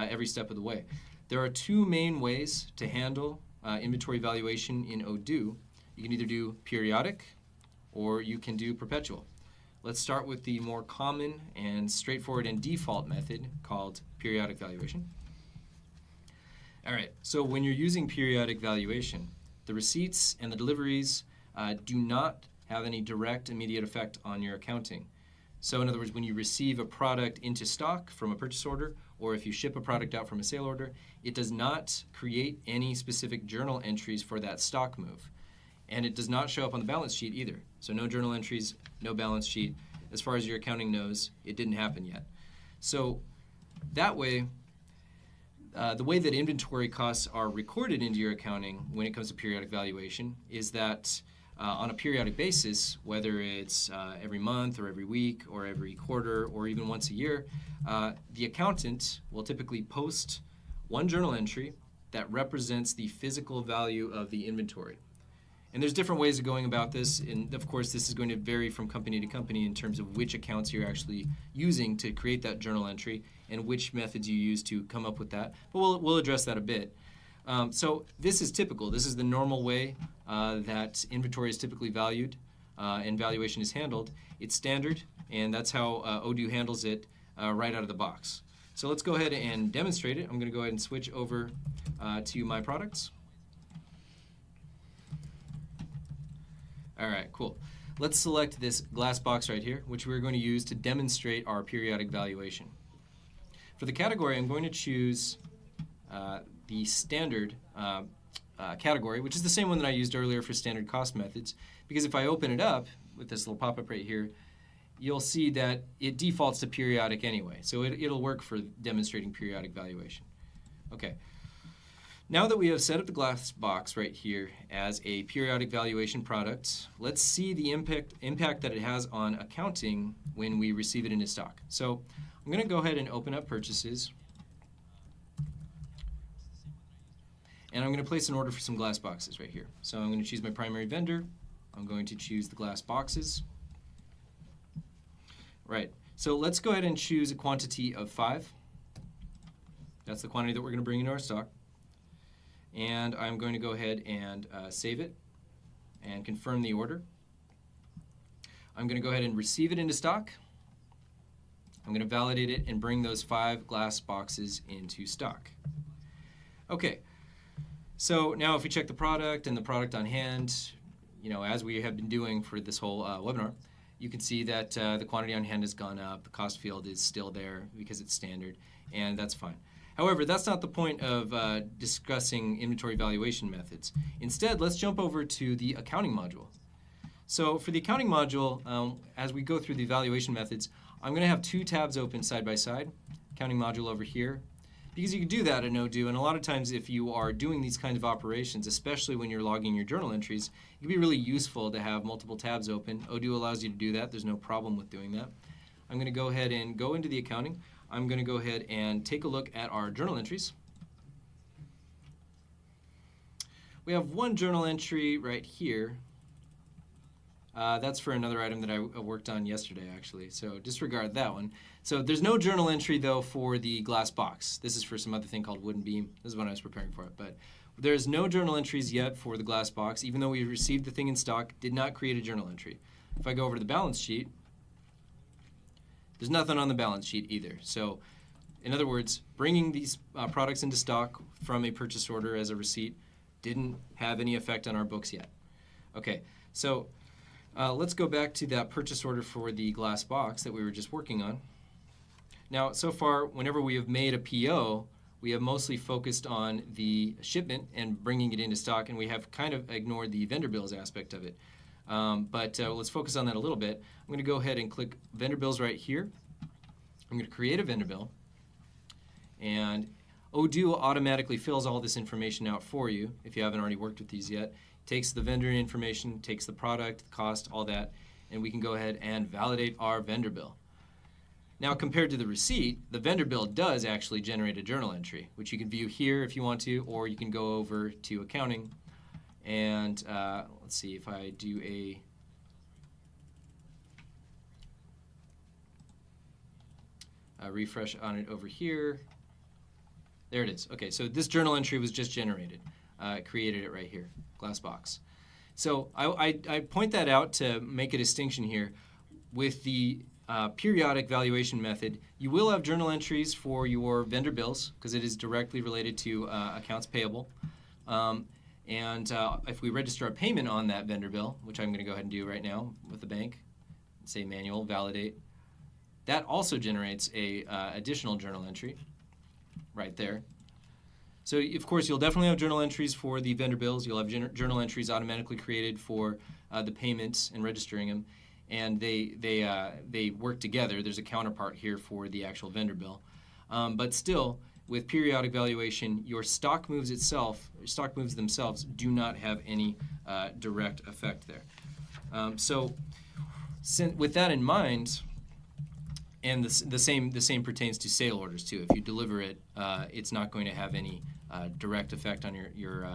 every step of the way. There are two main ways to handle inventory valuation in Odoo. You can either do periodic or you can do perpetual. Let's start with the more common and straightforward and default method called periodic valuation. All right, so when you're using periodic valuation, the receipts and the deliveries do not have any direct immediate effect on your accounting. So in other words, when you receive a product into stock from a purchase order, or if you ship a product out from a sale order, it does not create any specific journal entries for that stock move. And it does not show up on the balance sheet either. So no journal entries, no balance sheet. As far as your accounting knows, it didn't happen yet. So that way, the way that inventory costs are recorded into your accounting when it comes to periodic valuation is that on a periodic basis, whether it's every month or every week or every quarter or even once a year, the accountant will typically post one journal entry that represents the physical value of the inventory. And there's different ways of going about this, and of course this is going to vary from company to company in terms of which accounts you're actually using to create that journal entry and which methods you use to come up with that. But we'll address that a bit. So this is typical. This is the normal way that inventory is typically valued and valuation is handled. It's standard, and that's how Odoo handles it right out of the box. So let's go ahead and demonstrate it. I'm going to go ahead and switch over to my products. All right, cool. Let's select this glass box right here, which we're going to use to demonstrate our periodic valuation. For the category, I'm going to choose the standard category, which is the same one that I used earlier for standard cost methods, because if I open it up with this little pop-up right here, you'll see that it defaults to periodic anyway, so it'll work for demonstrating periodic valuation. Okay. Now that we have set up the glass box right here as a periodic valuation product, let's see the impact that it has on accounting when we receive it into stock. So I'm going to go ahead and open up purchases, and I'm going to place an order for some glass boxes right here. So I'm going to choose my primary vendor. I'm going to choose the glass boxes. Right, so let's go ahead and choose a quantity of 5. That's the quantity that we're going to bring into our stock. And I'm going to go ahead and save it and confirm the order. I'm going to go ahead and receive it into stock. I'm going to validate it and bring those 5 glass boxes into stock. Okay, so now if we check the product and the product on hand, you know, as we have been doing for this whole webinar, you can see that the quantity on hand has gone up, the cost field is still there because it's standard, and that's fine. However, that's not the point of discussing inventory valuation methods. Instead, let's jump over to the accounting module. So for the accounting module, as we go through the valuation methods, I'm going to have 2 tabs open side by side. Accounting module over here, because you can do that in Odoo, and a lot of times if you are doing these kinds of operations, especially when you're logging your journal entries, it can be really useful to have multiple tabs open. Odoo allows you to do that. There's no problem with doing that. I'm going to go ahead and go into the accounting. I'm going to go ahead and take a look at our journal entries. We have one journal entry right here. That's for another item that I worked on yesterday, actually, so disregard that one. So there's no journal entry, though, for the glass box. This is for some other thing called wooden beam. This is when I was preparing for it. But there's no journal entries yet for the glass box, even though we received the thing in stock, did not create a journal entry. If I go over to the balance sheet, there's nothing on the balance sheet either. So in other words, bringing these products into stock from a purchase order as a receipt didn't have any effect on our books yet. Okay, so let's go back to that purchase order for the glass box that we were just working on. Now, so far, whenever we have made a PO, we have mostly focused on the shipment and bringing it into stock, and we have kind of ignored the vendor bills aspect of it. But let's focus on that a little bit. I'm going to go ahead and click vendor bills right here. I'm going to create a vendor bill, and Odoo automatically fills all this information out for you if you haven't already worked with these yet. Takes the vendor information, takes the product, the cost, all that, and we can go ahead and validate our vendor bill. Now, compared to the receipt, the vendor bill does actually generate a journal entry, which you can view here if you want to, or you can go over to accounting. And let's see if I do a refresh on it over here. There it is. Okay, so this journal entry was just generated. Created it right here, glass box. So I point that out to make a distinction here. With the periodic valuation method, you will have journal entries for your vendor bills because it is directly related to accounts payable. If we register a payment on that vendor bill, which I'm going to go ahead and do right now with the bank, say manual, validate, that also generates a additional journal entry right there. So, of course, you'll definitely have journal entries for the vendor bills. You'll have journal entries automatically created for the payments and registering them, and they work together. There's a counterpart here for the actual vendor bill. But still, with periodic valuation, your stock moves themselves do not have any direct effect there. With that in mind, and the same pertains to sale orders too. If you deliver it, it's not going to have any direct effect on your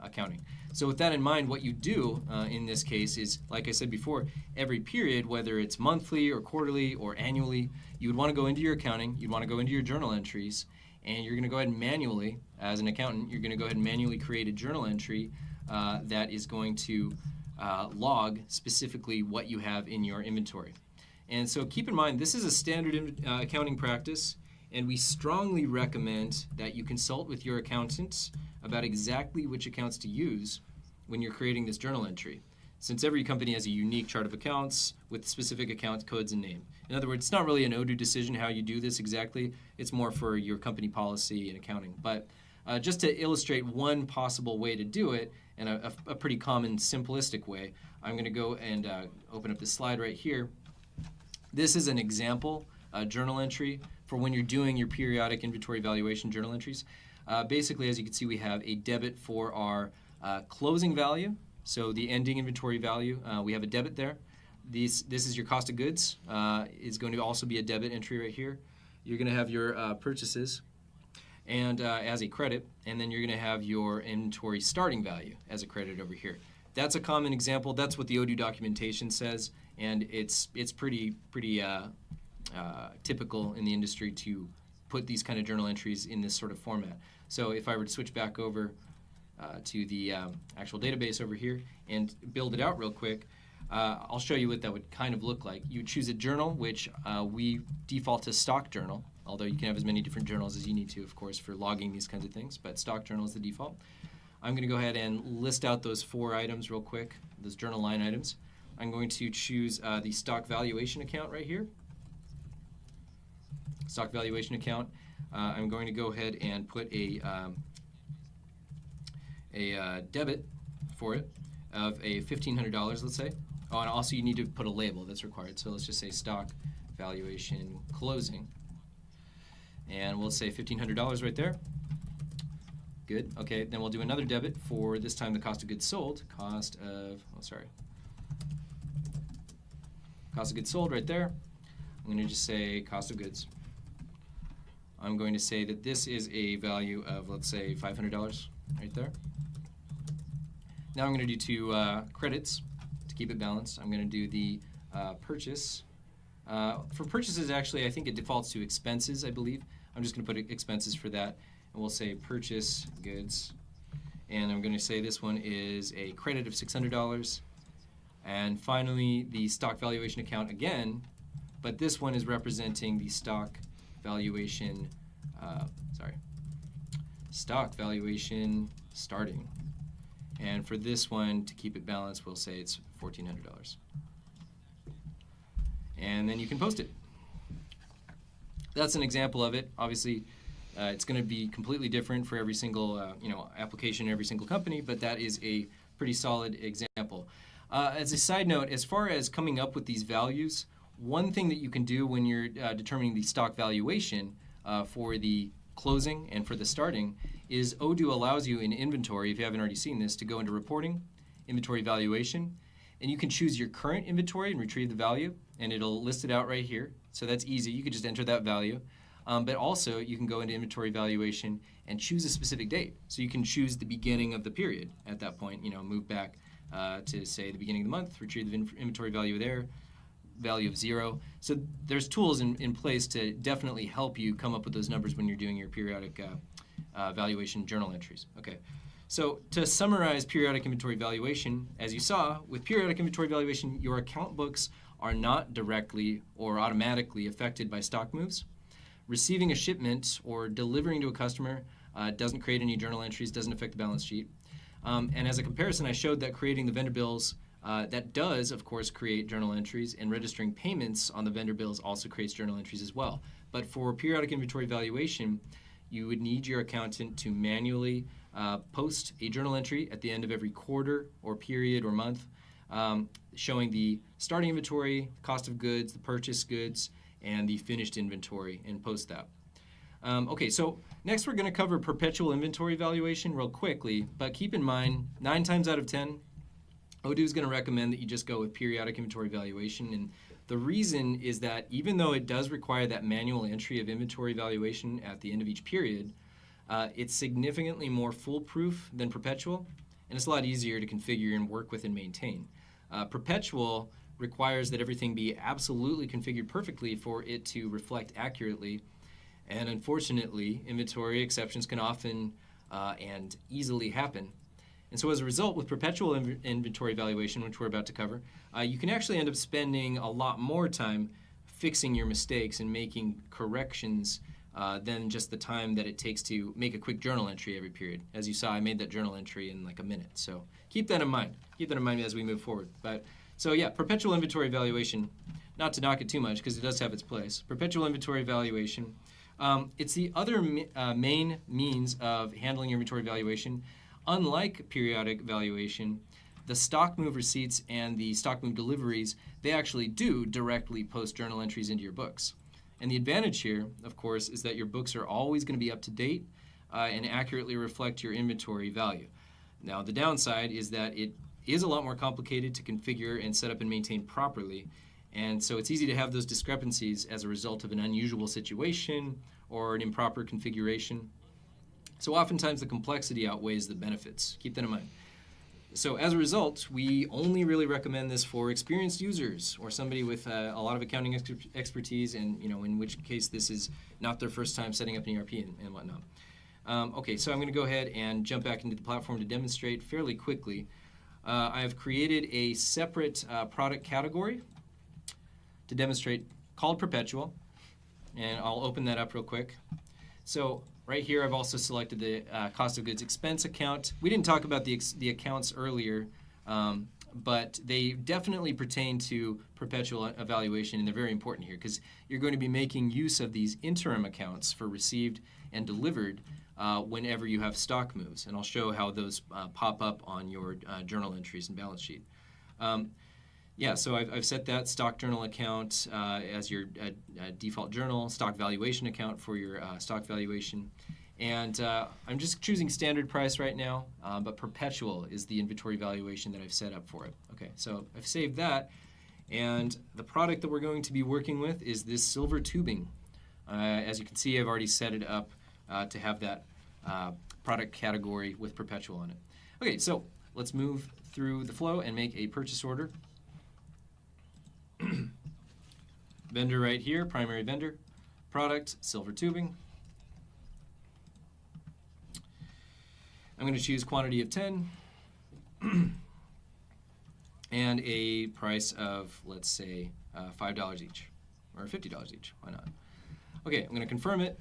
accounting. So with that in mind, what you do in this case is, like I said before, every period, whether it's monthly or quarterly or annually, you would want to go into your accounting, you'd want to go into your journal entries, and you're going to go ahead and manually, as an accountant, you're going to go ahead and manually create a journal entry that is going to log specifically what you have in your inventory. And so keep in mind, this is a standard accounting practice, and we strongly recommend that you consult with your accountant about exactly which accounts to use when you're creating this journal entry, since every company has a unique chart of accounts with specific account codes and name. In other words, it's not really an ODU decision how you do this exactly. It's more for your company policy and accounting. But just to illustrate one possible way to do it, and a pretty common simplistic way, I'm going to go and open up this slide right here. This is an example journal entry for when you're doing your periodic inventory valuation journal entries. Basically, as you can see, we have a debit for our closing value, so the ending inventory value. We have a debit there. This is your cost of goods. It's going to also be a debit entry right here. You're going to have your purchases and as a credit, and then you're going to have your inventory starting value as a credit over here. That's a common example. That's what the ODU documentation says, and it's pretty typical in the industry to put these kind of journal entries in this sort of format. So if I were to switch back over to the actual database over here and build it out real quick, I'll show you what that would kind of look like. You choose a journal, which we default to stock journal, although you can have as many different journals as you need to, of course, for logging these kinds of things, but stock journal is the default. I'm going to go ahead and list out those 4 items real quick, those journal line items. I'm going to choose the stock valuation account right here. Stock valuation account. I'm going to go ahead and put a debit for it of a $1,500, let's say. Oh, and also you need to put a label that's required. So let's just say stock valuation closing. And we'll say $1,500 right there. Good. Okay, then we'll do another debit for this time the cost of goods sold. Cost of goods sold right there. I'm going to just say cost of goods. I'm going to say that this is a value of, let's say, $500 right there. Now I'm going to do 2 credits to keep it balanced. I'm going to do the purchase. For purchases, actually, I think it defaults to expenses, I believe. I'm just going to put expenses for that. And we'll say purchase goods. And I'm going to say this one is a credit of $600. And finally, the stock valuation account again, but this one is representing the stock valuation, stock valuation starting. And for this one, to keep it balanced, we'll say it's $1,400. And then you can post it. That's an example of it. Obviously, it's going to be completely different for every single application, every single company, but that is a pretty solid example. As a side note, as far as coming up with these values, one thing that you can do when you're determining the stock valuation for the closing and for the starting is ODU allows you in inventory, if you haven't already seen this, to go into reporting, inventory valuation, and you can choose your current inventory and retrieve the value, and it'll list it out right here. So that's easy. You could just enter that value. But also, you can go into inventory valuation and choose a specific date. So you can choose the beginning of the period at that point, move back to, say, the beginning of the month, retrieve the inventory value there, value of 0. So there's tools in place to definitely help you come up with those numbers when you're doing your periodic valuation journal entries. Okay. So to summarize periodic inventory valuation, as you saw, with periodic inventory valuation, your account books are not directly or automatically affected by stock moves. Receiving a shipment or delivering to a customer doesn't create any journal entries, doesn't affect the balance sheet. And as a comparison, I showed that creating the vendor bills, that does, of course, create journal entries, and registering payments on the vendor bills also creates journal entries as well. But for periodic inventory valuation, you would need your accountant to manually post a journal entry at the end of every quarter or period or month, showing the starting inventory, cost of goods, the purchased goods, and the finished inventory, and post that. Okay, so next we're going to cover perpetual inventory valuation real quickly, but keep in mind, 9 times out of 10, Odoo is going to recommend that you just go with periodic inventory valuation, and the reason is that even though it does require that manual entry of inventory valuation at the end of each period, it's significantly more foolproof than perpetual, and it's a lot easier to configure and work with and maintain. Perpetual requires that everything be absolutely configured perfectly for it to reflect accurately, and unfortunately, inventory exceptions can often and easily happen. And so as a result, with perpetual inventory valuation, which we're about to cover, you can actually end up spending a lot more time fixing your mistakes and making corrections than just the time that it takes to make a quick journal entry every period. As you saw, I made that journal entry in like a minute. So keep that in mind. Keep that in mind as we move forward. So yeah, perpetual inventory valuation, not to knock it too much because it does have its place. Perpetual inventory valuation, it's the other main means of handling your inventory valuation. Unlike periodic valuation, the stock move receipts and the stock move deliveries, they actually do directly post journal entries into your books. And the advantage here, of course, is that your books are always going to be up to date and accurately reflect your inventory value. Now, the downside is that it is a lot more complicated to configure and set up and maintain properly. And so it's easy to have those discrepancies as a result of an unusual situation or an improper configuration. So oftentimes the complexity outweighs the benefits. Keep that in mind. So as a result, we only really recommend this for experienced users or somebody with a lot of accounting expertise, and in which case this is not their first time setting up an ERP and whatnot. Okay, so I'm going to go ahead and jump back into the platform to demonstrate fairly quickly. I have created a separate product category to demonstrate called Perpetual, and I'll open that up real quick. So right here I've also selected the cost of goods expense account. We didn't talk about the accounts earlier, but they definitely pertain to perpetual evaluation, and they're very important here because you're going to be making use of these interim accounts for received and delivered whenever you have stock moves, and I'll show how those pop up on your journal entries and balance sheet. Yeah, so I've set that stock journal account as your default journal, stock valuation account for your stock valuation. And I'm just choosing standard price right now, but perpetual is the inventory valuation that I've set up for it. Okay, so I've saved that. And the product that we're going to be working with is this silver tubing. As you can see, I've already set it up to have that product category with perpetual on it. Okay, so let's move through the flow and make a purchase order. Vendor right here, primary vendor, product, silver tubing. I'm going to choose quantity of 10 and a price of, let's say, $5 each, or $50 each, why not? Okay, I'm going to confirm it,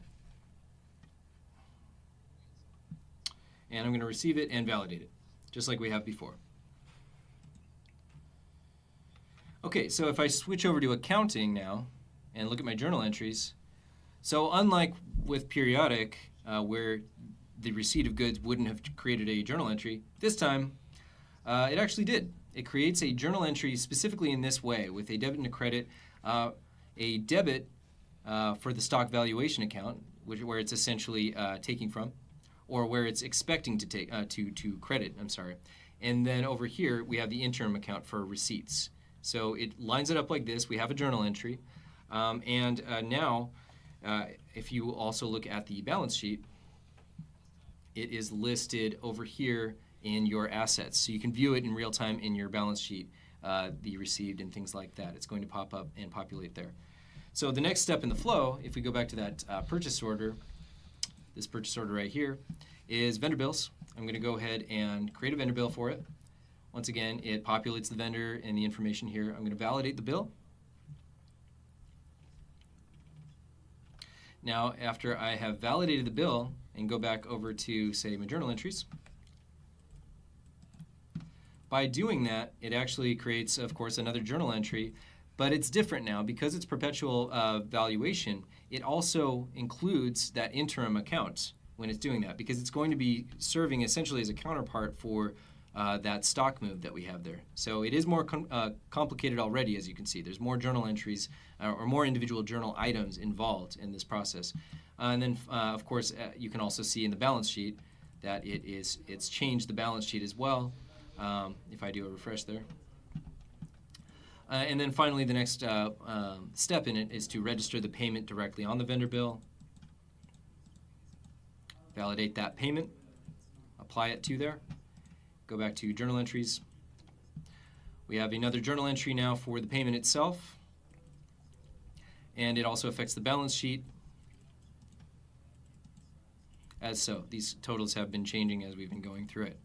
and I'm going to receive it and validate it, just like we have before. Okay, so if I switch over to accounting now and look at my journal entries, so unlike with periodic, where the receipt of goods wouldn't have created a journal entry, this time it actually did. It creates a journal entry specifically in this way with a debit and a credit, a debit for the stock valuation account, where it's essentially taking from, or where it's expecting to take to credit. I'm sorry, and then over here we have the interim account for receipts. So it lines it up like this. We have a journal entry, and now if you also look at the balance sheet, it is listed over here in your assets. So you can view it in real time in your balance sheet the received and things like that. It's going to pop up and populate there. So the next step in the flow, if we go back to that purchase order, this purchase order right here, is vendor bills. I'm going to go ahead and create a vendor bill for it. Once again, it populates the vendor and the information here. I'm going to validate the bill. Now, after I have validated the bill and go back over to, say, my journal entries, by doing that, it actually creates, of course, another journal entry, but it's different now because it's perpetual valuation. It also includes that interim account when it's doing that, because it's going to be serving essentially as a counterpart for that stock move that we have there. So it is more complicated already, as you can see. There's more journal entries or more individual journal items involved in this process. And then, of course, you can also see in the balance sheet that it's changed the balance sheet as well. If I do a refresh there. And then finally, the next step in it is to register the payment directly on the vendor bill. Validate that payment. Apply it to there. Go back to journal entries. We have another journal entry now for the payment itself. And it also affects the balance sheet. As so, these totals have been changing as we've been going through it.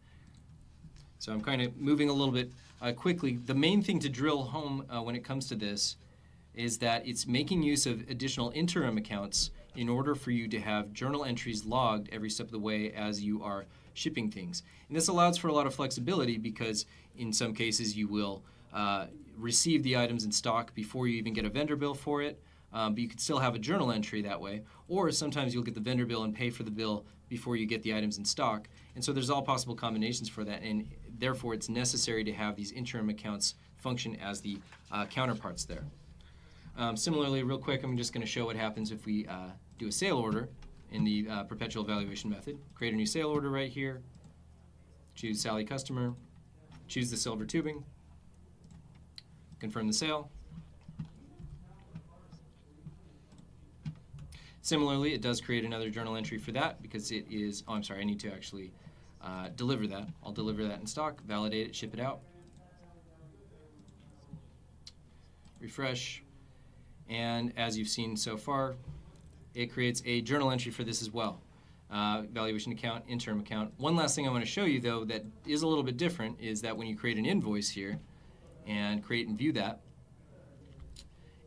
So I'm kind of moving a little bit quickly. The main thing to drill home when it comes to this is that it's making use of additional interim accounts in order for you to have journal entries logged every step of the way as you are shipping things. And this allows for a lot of flexibility because in some cases you will receive the items in stock before you even get a vendor bill for it, but you could still have a journal entry that way. Or sometimes you'll get the vendor bill and pay for the bill before you get the items in stock. And so there's all possible combinations for that, and therefore it's necessary to have these interim accounts function as the counterparts there. Similarly, real quick, I'm just going to show what happens if we do a sale order in the perpetual valuation method. Create a new sale order right here. Choose Sally Customer. Choose the silver tubing. Confirm the sale. Similarly, it does create another journal entry for that because it is, oh, I'm sorry, I need to actually deliver that. I'll deliver that in stock, validate it, ship it out. Refresh. And as you've seen so far, it creates a journal entry for this as well. Valuation account, interim account. One last thing I want to show you, though, that is a little bit different is that when you create an invoice here and create and view that,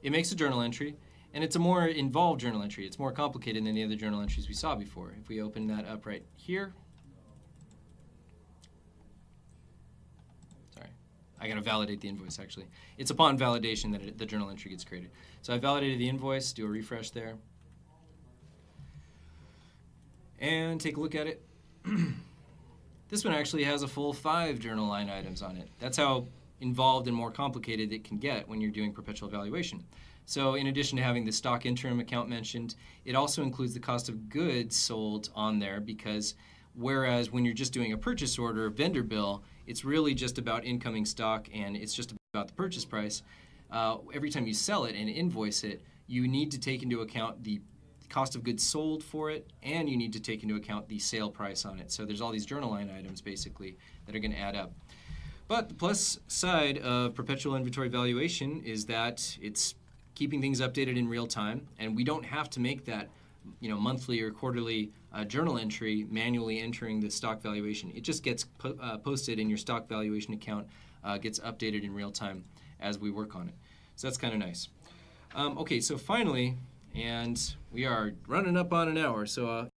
it makes a journal entry. And it's a more involved journal entry. It's more complicated than the other journal entries we saw before. If we open that up right here. Sorry, I got to validate the invoice actually. It's upon validation that the journal entry gets created. So I validated the invoice, do a refresh there. And take a look at it. This one actually has a full 5 journal line items on it. That's how involved and more complicated it can get when you're doing perpetual valuation. So in addition to having the stock interim account mentioned, it also includes the cost of goods sold on there because whereas when you're just doing a purchase order, vendor bill, it's really just about incoming stock and it's just about the purchase price. Every time you sell it and invoice it, you need to take into account the cost of goods sold for it and you need to take into account the sale price on it. So there's all these journal line items basically that are going to add up. But the plus side of perpetual inventory valuation is that it's keeping things updated in real time, and we don't have to make that monthly or quarterly journal entry manually entering the stock valuation. It just gets posted in your stock valuation account, gets updated in real time as we work on it. So that's kind of nice. Okay, so finally, and we are running up on an hour, so